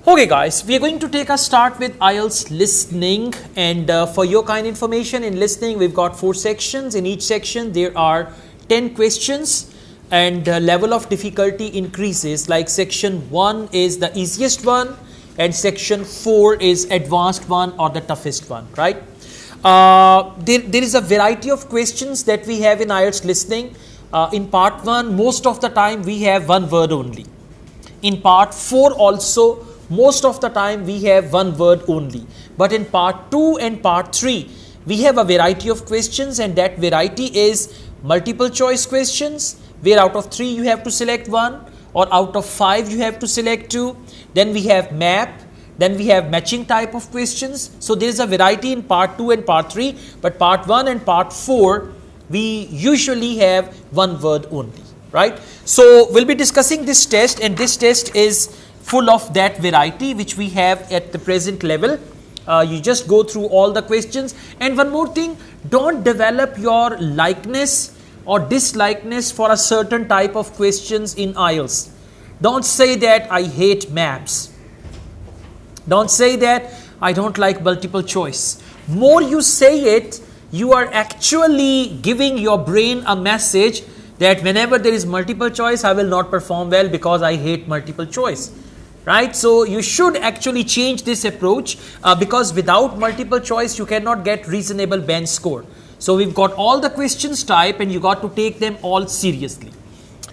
Okay guys, we are going to take a start with IELTS listening, and for your kind information, in listening we've got 4 sections. In each section there are 10 questions and level of difficulty increases, like section 1 is the easiest one and section 4 is advanced one or the toughest one, right? There is a variety of questions that we have in IELTS listening. In part 1 most of the time we have one word only. In part 4 also most of the time we have one word only, but in part 2 and part 3 we have a variety of questions, and that variety is multiple choice questions where out of 3 you have to select one, or out of 5 you have to select 2. Then we have map, then we have matching type of questions. So there is a variety in part 2 and part 3, but part 1 and part 4 we usually have one word only, right? So we'll be discussing this test, and this test is full of that variety which we have at the present level. You just go through all the questions. And one more thing, don't develop your likeness or dislikeness for a certain type of questions in IELTS. Don't say that I hate maps. Don't say that I don't like multiple choice. More you say it, you are actually giving your brain a message that whenever there is multiple choice, I will not perform well because I hate multiple choice. Right? So you should actually change this approach because without multiple choice you cannot get reasonable bench score. So we've got all the questions type and you got to take them all seriously.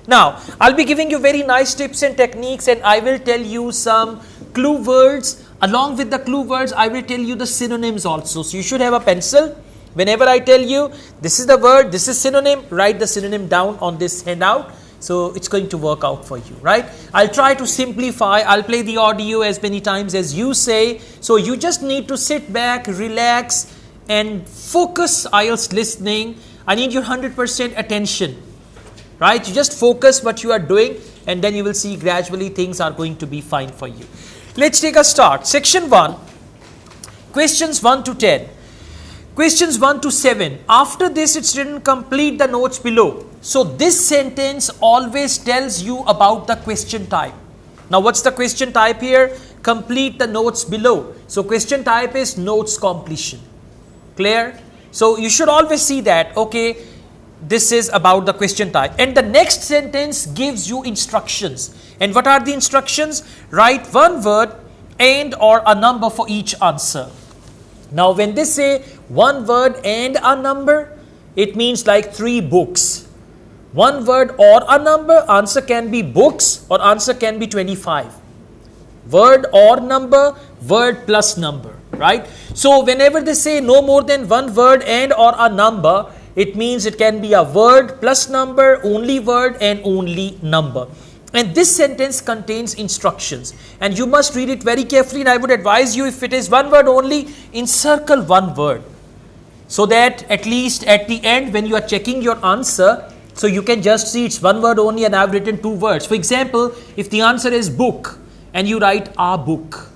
Now I'll be giving you very nice tips and techniques, and I will tell you some clue words. Along with the clue words I will tell you the synonyms also. So you should have a pencil. Whenever I tell you this is the word, this is synonym, write the synonym down on this handout. So it's going to work out for you, right? I'll try to simplify. I'll play the audio as many times as you say. So you just need to sit back, relax and focus IELTS listening. I need your 100% attention, right? You just focus what you are doing, and then you will see gradually things are going to be fine for you. Let's take a start. Section 1, questions 1 to 10. Questions 1 to 7. After this it's written complete the notes below. So this sentence always tells you about the question type. Now what's the question type here? Complete the notes below. So question type is notes completion. Clear? So you should always see that, okay, this is about the question type. And the next sentence gives you instructions. And what are the instructions? Write one word and or a number for each answer. Now when they say one word and a number, it means like 3 books. One word or a number, answer can be books or answer can be 25. Word or number, word plus number, right? So whenever they say no more than one word and or a number, it means it can be a word plus number, only word and only number. And this sentence contains instructions, and you must read it very carefully, and I would advise you, if it is one word only, encircle one word, so that at least at the end when you are checking your answer, so you can just see it's one word only and I have written 2 words. For example, if the answer is book and you write a book.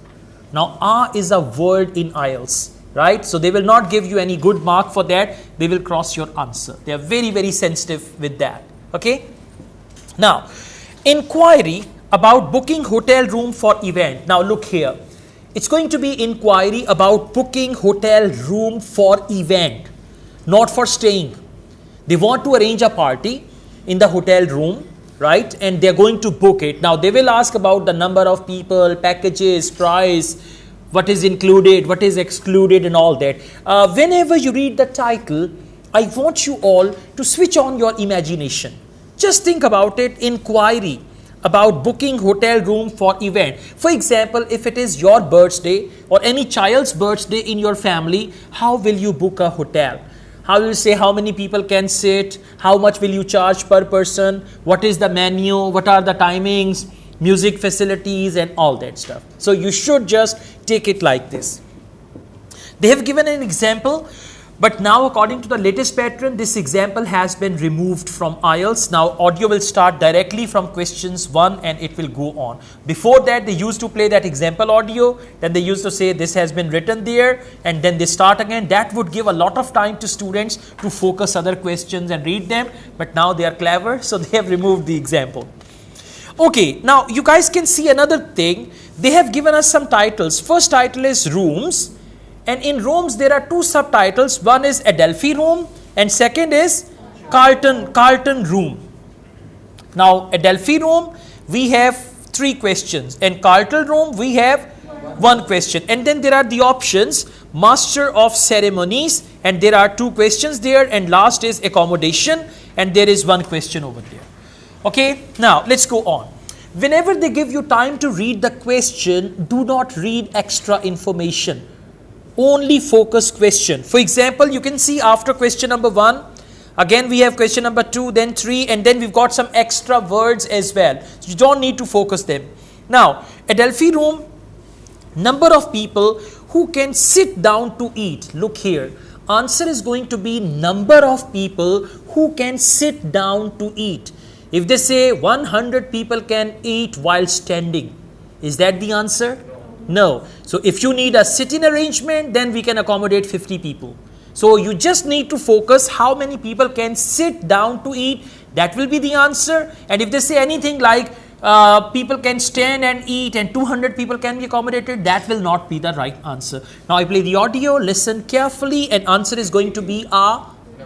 Now a is a word in IELTS, right? So they will not give you any good mark for that. They will cross your answer. They are very, very sensitive with that. Okay. Now, inquiry about booking hotel room for event. Now look here. It's going to be inquiry about booking hotel room for event, not for staying. They want to arrange a party in the hotel room, right? And they're going to book it. Now they will ask about the number of people, packages, price, what is included, what is excluded and all that. Whenever you read the title, I want you all to switch on your imagination. Just think about it. Inquiry about booking hotel room for event. For example, if it is your birthday or any child's birthday in your family, how will you book a hotel? How will you say how many people can sit? How much will you charge per person? What is the menu? What are the timings? Music facilities and all that stuff. So you should just take it like this. They have given an example. But now according to the latest pattern, this example has been removed from IELTS. Now audio will start directly from questions 1 and it will go on. Before that they used to play that example audio, then they used to say this has been written there, and then they start again. That would give a lot of time to students to focus other questions and read them, but now they are clever, so they have removed the example. Okay, now you guys can see another thing. They have given us some titles. First title is rooms, and in rooms there are two subtitles. One is Adelphi room and second is Carlton room. Now Adelphi room we have 3 questions, and Carlton room we have 1 question, and then there are the options Master of Ceremonies, and there are 2 questions there, and last is accommodation, and there is 1 question over there. Okay, now let's go on. Whenever they give you time to read the question, do not read extra information. Only focus question. For example, you can see after question number 1, again we have question number 2, then 3, and then we've got some extra words as well. So you don't need to focus them. Now, Adelphi room, number of people who can sit down to eat. Look here. Answer is going to be number of people who can sit down to eat. If they say 100 people can eat while standing, is that the answer? No. So if you need a sitting arrangement, then we can accommodate 50 people. So you just need to focus how many people can sit down to eat. That will be the answer. And if they say anything like people can stand and eat and 200 people can be accommodated, that will not be the right answer. Now I play the audio, listen carefully, and answer is going to be a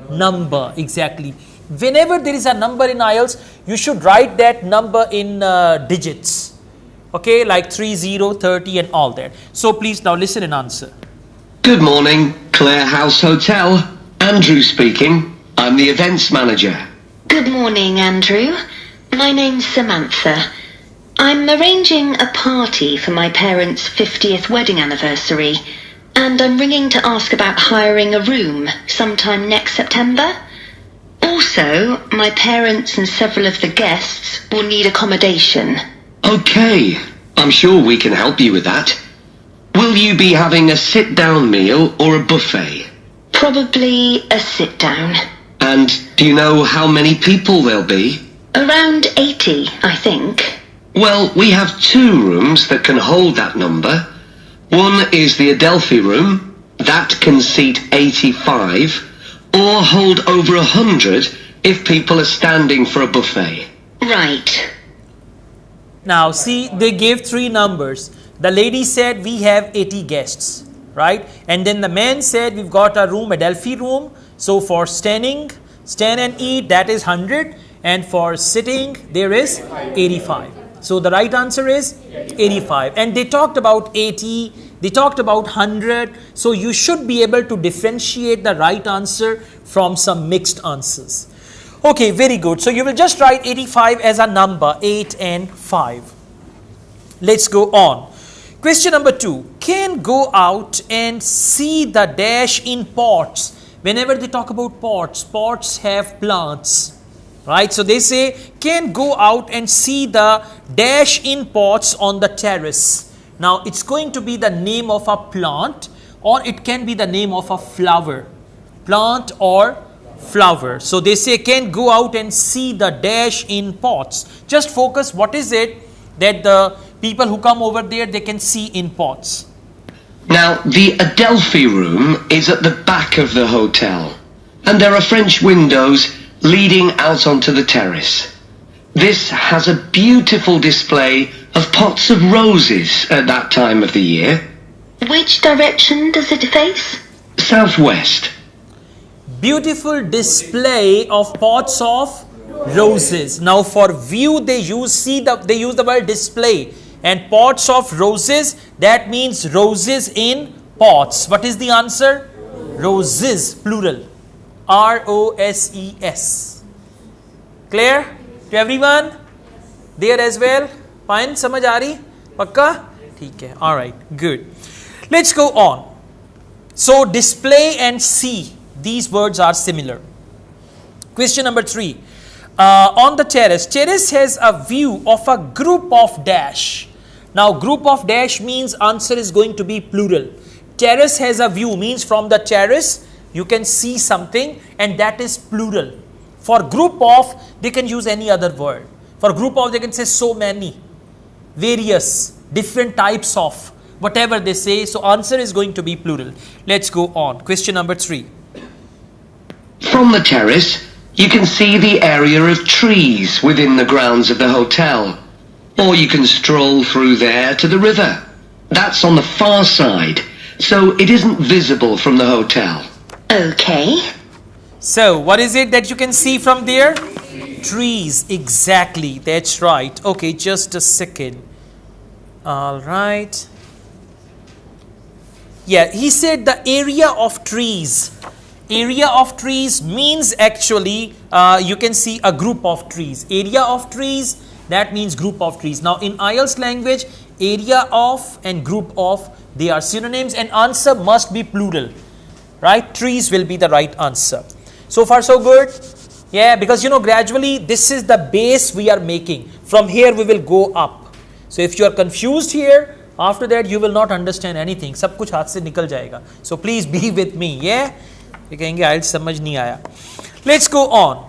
number. Exactly. Whenever there is a number in IELTS, you should write that number in digits. Okay, like 30, 30 and all that. So please now listen and answer. Good morning, Clare House Hotel. Andrew speaking. I'm the events manager. Good morning, Andrew. My name's Samantha. I'm arranging a party for my parents' 50th wedding anniversary, and I'm ringing to ask about hiring a room sometime next September. Also, my parents and several of the guests will need accommodation. Okay, I'm sure we can help you with that. Will you be having a sit-down meal or a buffet? Probably a sit-down. And do you know how many people there'll be? Around 80, I think. Well, we have 2 rooms that can hold that number. One is the Adelphi room. That can seat 85. Or hold over 100 if people are standing for a buffet. Right. Now see, they gave 3 numbers. The lady said we have 80 guests, right? And then the man said we've got a room, Adelphi room. So for stand and eat, that is 100. And for sitting, there is 85. So the right answer is 85. And they talked about 80. They talked about 100. So you should be able to differentiate the right answer from some mixed answers. Okay, very good. So you will just write 85 as a number, 8 and 5. Let's go on. Question number 2. Can go out and see the dash in pots. Whenever they talk about pots, pots have plants. Right, so they say can go out and see the dash in pots on the terrace. Now it's going to be the name of a plant, or it can be the name of a flower. Plant or flower. So they say can go out and see the dash in pots. Just focus what is it that the people who come over there they can see in pots. Now the Adelphi room is at the back of the hotel, and there are French windows leading out onto the terrace. This has a beautiful display of pots of roses at that time of the year. Which direction does it face? Southwest. Beautiful display of pots of roses. Now for view they use the word display, and pots of roses, that means roses in pots. What is the answer? Roses, plural. R-O-S-E-S. Clear to everyone? There as well? Fine? समझ आ रही? पक्का? ठीक है. Alright, good. Let's go on. So display and see, these words are similar. Question number 3. On the terrace. Terrace has a view of a group of dash. Now group of dash means answer is going to be plural. Terrace has a view means from the terrace you can see something, and that is plural. For group of, they can use any other word. For group of, they can say so many, various, different types of, whatever they say. So answer is going to be plural. Let's go on. Question number 3. From the terrace, you can see the area of trees within the grounds of the hotel. Or you can stroll through there to the river. That's on the far side, so it isn't visible from the hotel. Okay. So, what is it that you can see from there? Trees, exactly, that's right. Okay, just a second. All right. Yeah, he said the area of trees. Area of trees means actually, you can see a group of trees. Area of trees, that means group of trees. Now, in IELTS language, area of and group of, they are synonyms, and answer must be plural. Right? Trees will be the right answer. So far, so good? Yeah, because gradually this is the base we are making. From here we will go up. So if you are confused here, after that you will not understand anything. सब कुछ हाथ से निकल जाएगा. So please be with me. Yeah? ये कहेंगे IELTS समझ नहीं आया. Let's go on.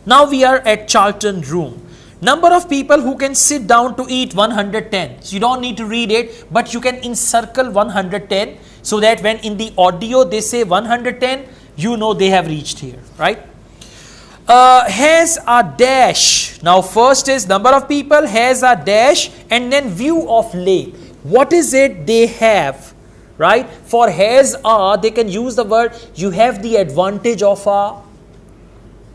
Now we are at Charlton Room. Number of people who can sit down to eat 110. So you don't need to read it, but you can encircle 110 so that when in the audio they say 110, you know they have reached here, right? Has a dash. Now first is number of people, has a dash, and then view of lake. What is it they have, right? For has a, they can use the word you have the advantage of a.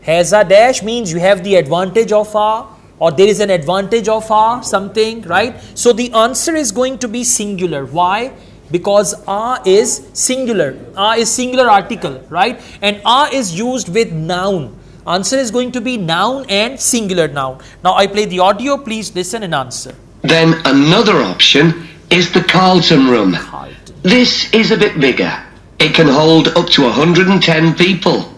Has a dash means you have the advantage of a, or there is an advantage of a something, right? So the answer is going to be singular. Why? Because a is singular. A is singular article, right? And a is used with noun. Answer is going to be noun and singular noun. Now I play the audio. Please listen and answer. Then another option is the Carlton Room. This is a bit bigger. It can hold up to 110 people.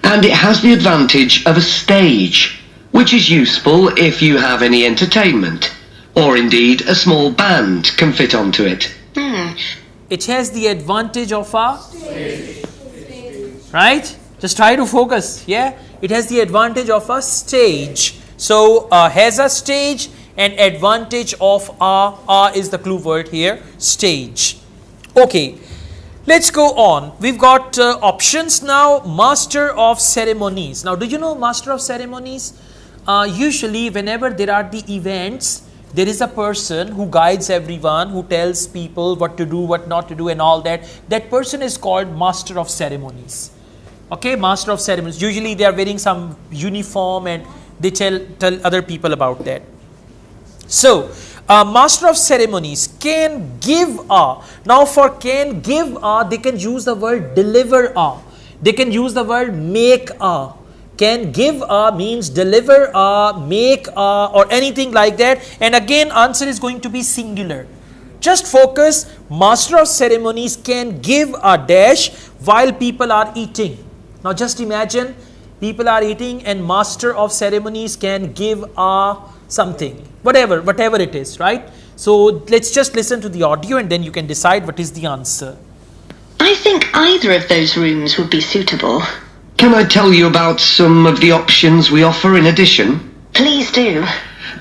And it has the advantage of a stage, which is useful if you have any entertainment. Or indeed a small band can fit onto it. It has the advantage of a stage. Right? Just try to focus. Yeah? It has the advantage of a stage. So has a stage and advantage of a is the clue word here, stage. Okay, let's go on. We've got options now. Master of ceremonies. Now, do you know master of ceremonies? Usually whenever there are the events, there is a person who guides everyone, who tells people what to do, what not to do and all that. That person is called master of ceremonies. Okay, master of ceremonies. Usually they are wearing some uniform and they tell other people about that. So, master of ceremonies can give a. Now for can give a, they can use the word deliver a. They can use the word make a. Can give a means deliver a, make a, or anything like that. And again, answer is going to be singular. Just focus. Master of ceremonies can give a dash while people are eating. Now just imagine people are eating and master of ceremonies can give a something, whatever it is, right? So let's just listen to the audio and then you can decide what is the answer. I think either of those rooms would be suitable. Can I tell you about some of the options we offer in addition? Please do.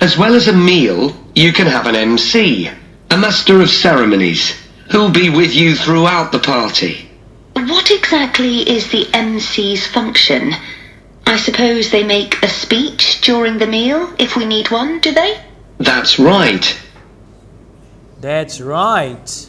As well as a meal, you can have an MC, a master of ceremonies, who'll be with you throughout the party. What exactly is the MC's function? I suppose they make a speech during the meal, if we need one, do they? That's right. That's right.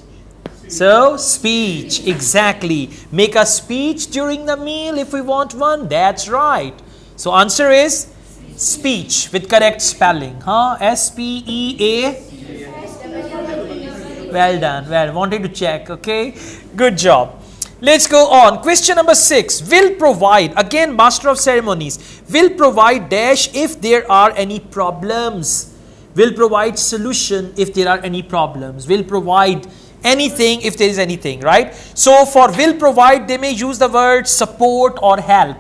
So, speech, exactly. Make a speech during the meal if we want one. That's right. So, answer is speech with correct spelling. Huh? S-P-E-A. Well done. Well, wanted to check. Okay. Good job. Let's go on. Question number 6. Will provide. Again, master of ceremonies. Will provide dash if there are any problems. Will provide solution if there are any problems. Will provide anything if there is anything, right? So for will provide, they may use the word support or help.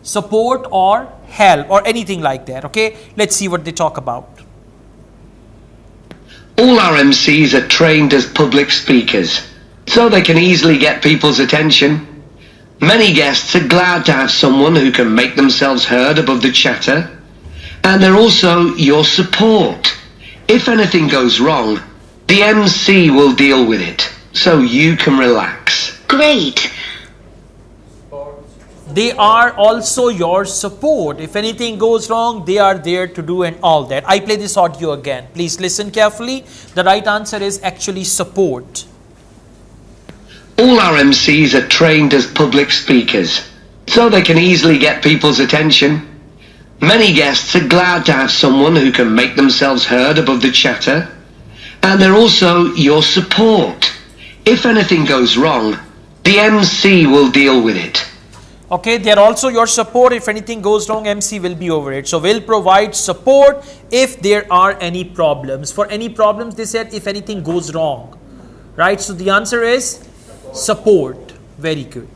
Support or help or anything like that. Okay. Let's see what they talk about. All our MCs are trained as public speakers, so they can easily get people's attention. Many guests are glad to have someone who can make themselves heard above the chatter. And they're also your support. If anything goes wrong, the MC will deal with it, so you can relax. Great. they are also your support. If anything goes wrong, they are there to do and all that. I play this audio again. Please listen carefully. The right answer is actually support. All our MCs are trained as public speakers, so they can easily get people's attention. Many guests are glad to have someone who can make themselves heard above the chatter. And they're also your support. If anything goes wrong, the MC will deal with it. Okay, they are also your support. If anything goes wrong, MC will be over it. So we'll provide support if there are any problems. For any problems, they said if anything goes wrong. Right, so the answer is support. Very good.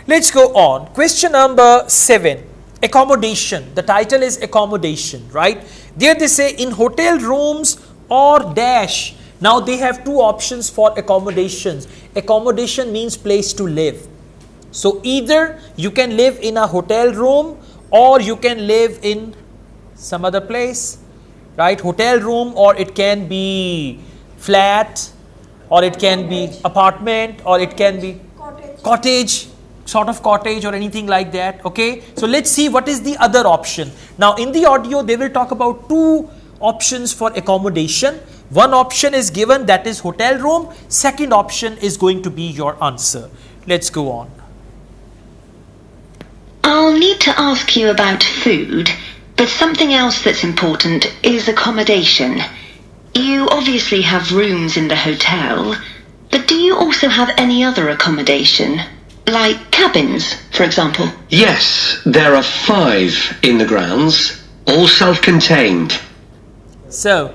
Let's go on. Question number 7. Accommodation. The title is accommodation, right? There they say in hotel rooms or dash. Now they have two options for accommodations. Accommodation means place to live. So either you can live in a hotel room or you can live in some other place, right? Hotel room, or it can be flat, or it can be apartment, or it can be cottage, sort of cottage or anything like that. Okay, so let's see what is the other option. Now in the audio they will talk about two options for accommodation. One option is given, that is hotel room. Second option is going to be your answer. Let's go on. I'll need to ask you about food, but something else that's important is accommodation. You obviously have rooms in the hotel, but do you also have any other accommodation? Like cabins, for example? Yes, there are 5 in the grounds, all self-contained. So,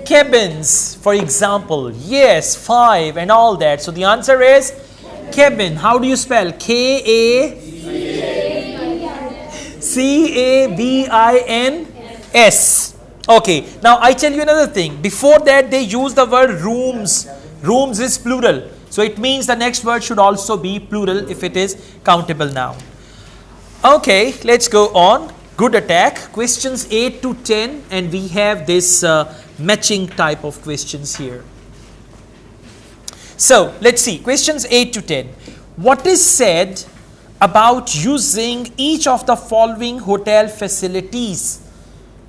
cabins, for example, yes, 5 and all that. So the answer is cabin. How do you spell? K-A-C-A-B-I-N-S. Okay, now I tell you another thing. Before that they use the word rooms. Rooms is plural. So it means the next word should also be plural if it is countable noun. Okay, let's go on. Good attack. Questions 8 to 10, and we have this matching type of questions here. So let's see. Questions 8 to 10. What is said about using each of the following hotel facilities?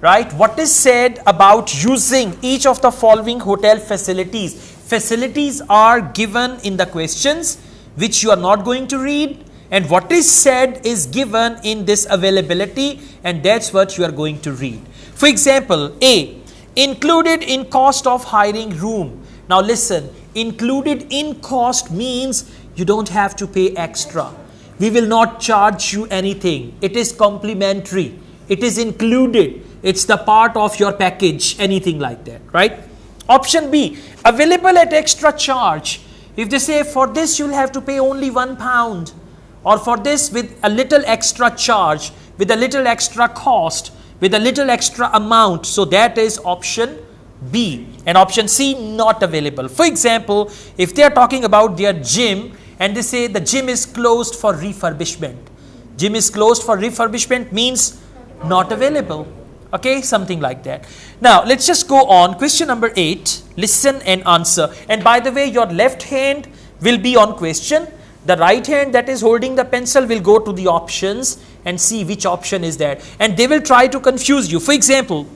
Right? What is said about using each of the following hotel facilities? Facilities are given in the questions which you are not going to read, and what is said is given in this availability, and that's what you are going to read. For example, A, included in cost of hiring room. Now listen, included in cost means you don't have to pay extra. We will not charge you anything. It is complimentary. It is included. It's the part of your package, anything like that, right? Option B, available at extra charge. If they say for this you'll have to pay only £1, or for this with a little extra charge, with a little extra cost, with a little extra amount. So that is option B. And option C, not available. For example, if they are talking about their gym and they say the gym is closed for refurbishment. Gym is closed for refurbishment means not available. Okay, something like that. Now let's just go on. Question number 8. Listen and answer. And by the way, your left hand will be on question. The right hand that is holding the pencil will go to the options and see which option is that. And they will try to confuse you. For example,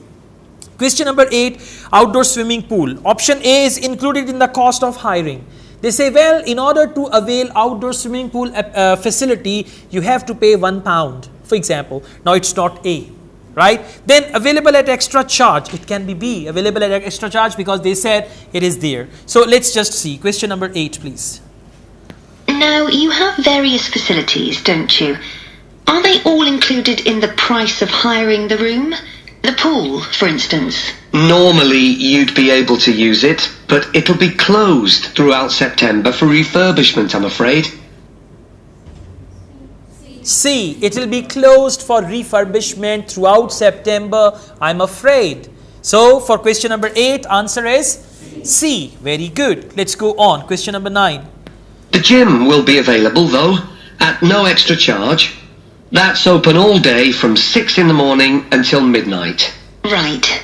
question number 8, outdoor swimming pool. Option A is included in the cost of hiring. They say, well, in order to avail outdoor swimming pool facility, you have to pay £1, for example. Now it's not A. Right? Then available at extra charge. It can be B, available at extra charge, because they said it is there. So let's just see. Question number 8, please. Now, you have various facilities, don't you? Are they all included in the price of hiring the room? The pool, for instance? Normally you'd be able to use it, but it'll be closed throughout September for refurbishment, I'm afraid. C, it will be closed for refurbishment throughout September, I'm afraid. So for question number 8, answer is C. Very good. Let's go on. Question number 9. The gym will be available though, at no extra charge. That's open all day from 6 in the morning until midnight. Right.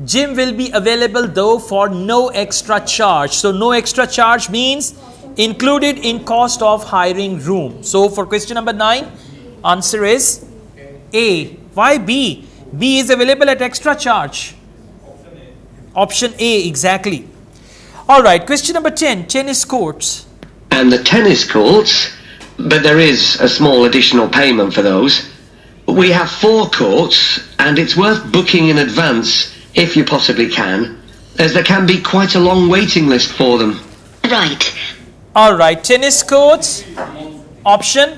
Gym will be available though for no extra charge. So no extra charge means included in cost of hiring room. So for question number 9, answer is A. Why B? B is available at extra charge. Option A, exactly. Alright, question number 10, tennis courts. And the tennis courts, but there is a small additional payment for those. We have 4 courts, and it's worth booking in advance if you possibly can, as there can be quite a long waiting list for them. Right. Alright, tennis courts, option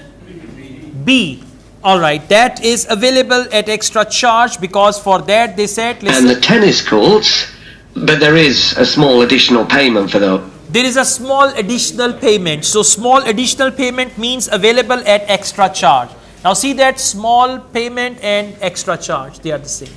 B. Alright, that is available at extra charge because for that they said, listen. And the tennis courts, but there is a small additional payment for those. There is a small additional payment. So small additional payment means available at extra charge. Now see that small payment and extra charge, they are the same.